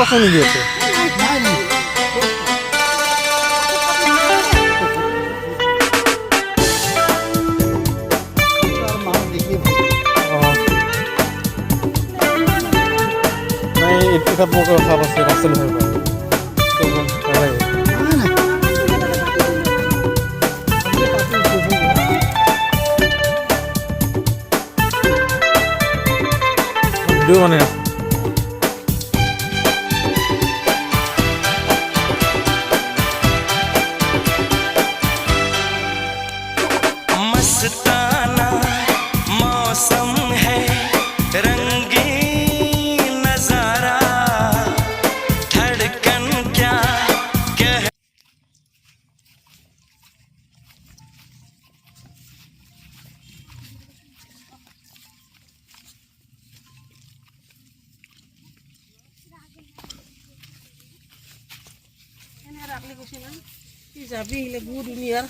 সাপ আছে নেকি ইয়াতে? নাই এইটো সাপ আছে ৰাস্তা নহয় মানে मस्ताना मौसम है रंगीन नजारा धड़कन क्या कह যাবি গু দুনিয়ার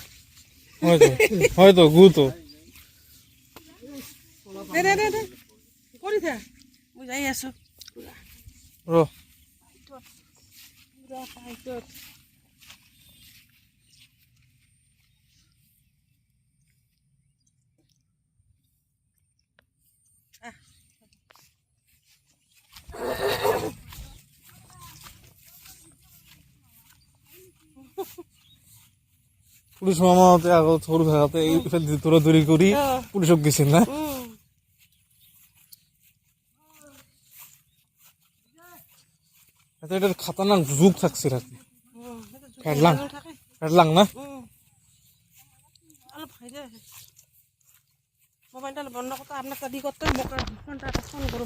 হয়তো গু তো কৰি থাক মই যাই আছো ৰ পুলিশ মামাতে আগত সৰু থাকাতে এইফালে দৌৰাদৌৰি কৰি পুলিচক দিছিল না এটা খাতারনাক যুগ থাকছে রাতে কাটলাং না মোবাইলটা বন্ধ করতে আপনার দাদি করতে ফোনটা ফোন করো